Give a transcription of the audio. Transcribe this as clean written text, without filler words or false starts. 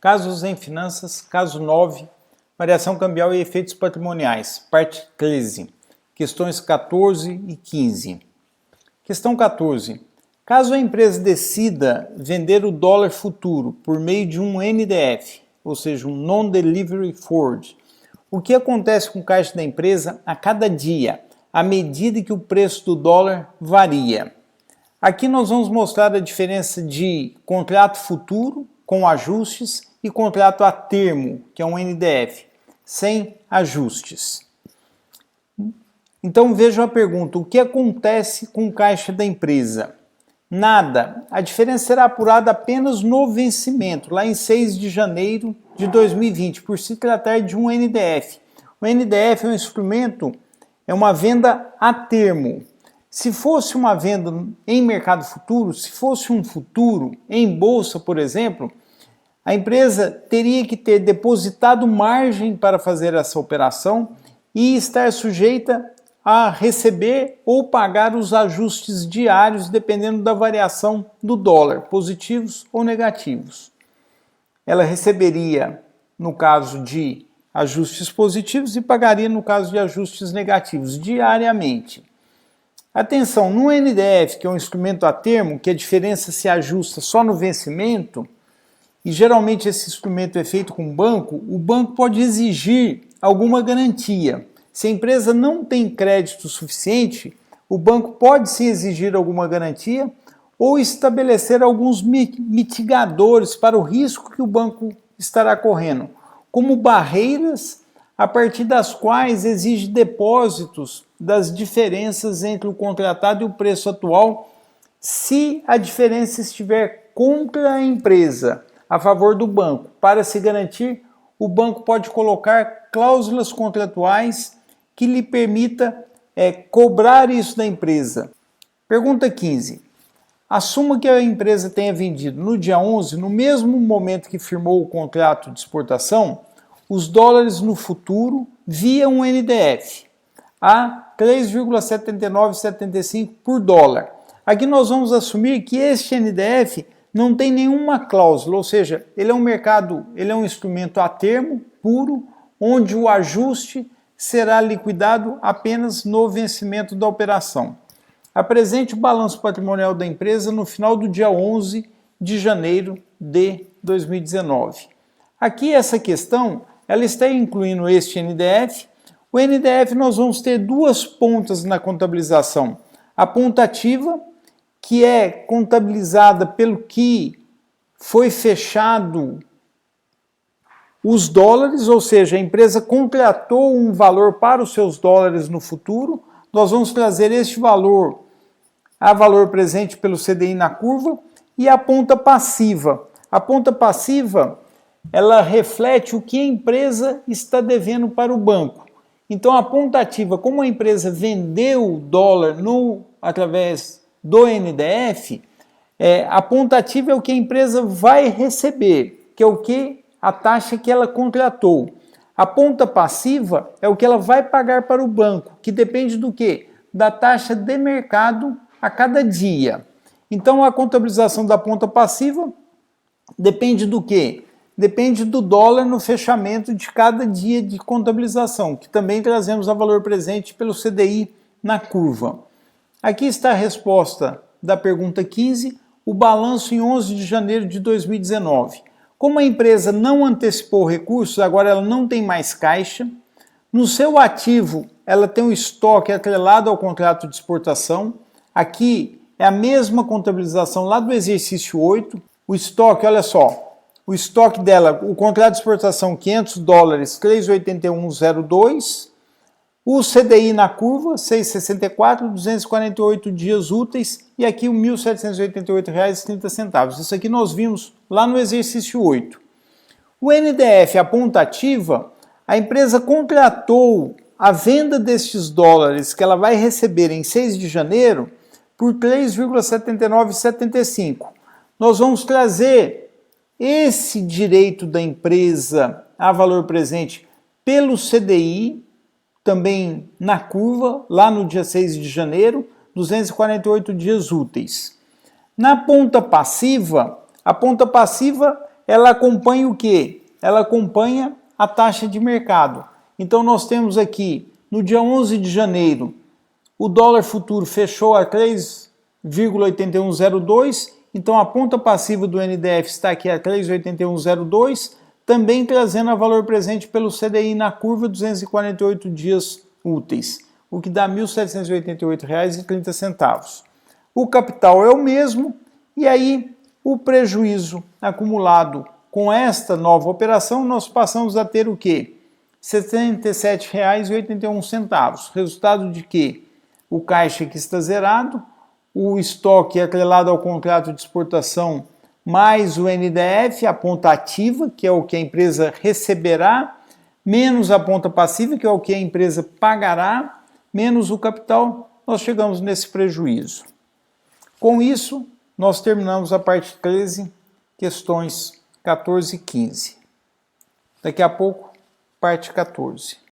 Casos em finanças, caso 9, variação cambial e efeitos patrimoniais, parte 13, questões 14 e 15. Questão 14. Caso a empresa decida vender o dólar futuro por meio de um NDF, ou seja, um Non-Delivery Forward, o que acontece com o caixa da empresa a cada dia, à medida que o preço do dólar varia? Aqui nós vamos mostrar a diferença de contrato futuro com ajustes e contrato a termo, que é um NDF, sem ajustes. Então vejam a pergunta, o que acontece com o caixa da empresa? Nada, a diferença será apurada apenas no vencimento, lá em 6 de janeiro de 2020, por se tratar de um NDF. O NDF é um instrumento, é uma venda a termo. Se fosse uma venda em mercado futuro, se fosse um futuro em bolsa, por exemplo, a empresa teria que ter depositado margem para fazer essa operação e estar sujeita a receber ou pagar os ajustes diários dependendo da variação do dólar, positivos ou negativos. Ela receberia no caso de ajustes positivos e pagaria no caso de ajustes negativos diariamente. Atenção, no NDF, que é um instrumento a termo, que a diferença se ajusta só no vencimento, e geralmente esse instrumento é feito com o banco pode exigir alguma garantia. Se a empresa não tem crédito suficiente, o banco pode sim exigir alguma garantia ou estabelecer alguns mitigadores para o risco que o banco estará correndo, como barreiras a partir das quais exige depósitos das diferenças entre o contratado e o preço atual, se a diferença estiver contra a empresa, a favor do banco. Para se garantir, o banco pode colocar cláusulas contratuais que lhe permita cobrar isso da empresa. Pergunta 15. Assuma que a empresa tenha vendido no dia 11, no mesmo momento que firmou o contrato de exportação, os dólares no futuro via um NDF a 3,7975 por dólar. Aqui nós vamos assumir que este NDF não tem nenhuma cláusula, ou seja, ele é um instrumento a termo, puro, onde o ajuste será liquidado apenas no vencimento da operação. Apresente o balanço patrimonial da empresa no final do dia 11 de janeiro de 2019. Aqui essa questão, ela está incluindo este NDF. O NDF nós vamos ter duas pontas na contabilização. A ponta ativa, que é contabilizada pelo que foi fechado os dólares, ou seja, a empresa contratou um valor para os seus dólares no futuro, nós vamos trazer este valor a valor presente pelo CDI na curva, e a ponta passiva. A ponta passiva, ela reflete o que a empresa está devendo para o banco. Então a ponta ativa, como a empresa vendeu o dólar através do NDF, a ponta ativa é o que a empresa vai receber, que é o que a taxa que ela contratou. A ponta passiva é o que ela vai pagar para o banco, que depende do quê? Da taxa de mercado a cada dia. Então a contabilização da ponta passiva depende do quê? Depende do dólar no fechamento de cada dia de contabilização, que também trazemos a valor presente pelo CDI na curva. Aqui está a resposta da pergunta 15, o balanço em 11 de janeiro de 2019. Como a empresa não antecipou recursos, agora ela não tem mais caixa. No seu ativo, ela tem um estoque atrelado ao contrato de exportação. Aqui é a mesma contabilização lá do exercício 8. O estoque, olha só, o estoque dela, o contrato de exportação 500 dólares, 381,02. O CDI na curva, 6,64, 248 dias úteis, e aqui o R$ 1.788,30. Isso aqui nós vimos lá no exercício 8. O NDF, a ponta ativa, a empresa contratou a venda destes dólares que ela vai receber em 6 de janeiro por 3,7975. Nós vamos trazer esse direito da empresa a valor presente pelo CDI, também na curva, lá no dia 6 de janeiro, 248 dias úteis. Na ponta passiva, a ponta passiva ela acompanha o quê? Ela acompanha a taxa de mercado. Então nós temos aqui, no dia 11 de janeiro, o dólar futuro fechou a 3,8102, então a ponta passiva do NDF está aqui a 3,8102, também trazendo a valor presente pelo CDI na curva 248 dias úteis, o que dá R$ 1.788,30. O capital é o mesmo, e aí o prejuízo acumulado com esta nova operação, nós passamos a ter o quê? R$ 77,81. Resultado de que o caixa aqui está zerado, o estoque atrelado ao contrato de exportação mais o NDF, a ponta ativa, que é o que a empresa receberá, menos a ponta passiva, que é o que a empresa pagará, menos o capital, nós chegamos nesse prejuízo. Com isso, nós terminamos a parte 13, questões 14 e 15. Daqui a pouco, parte 14.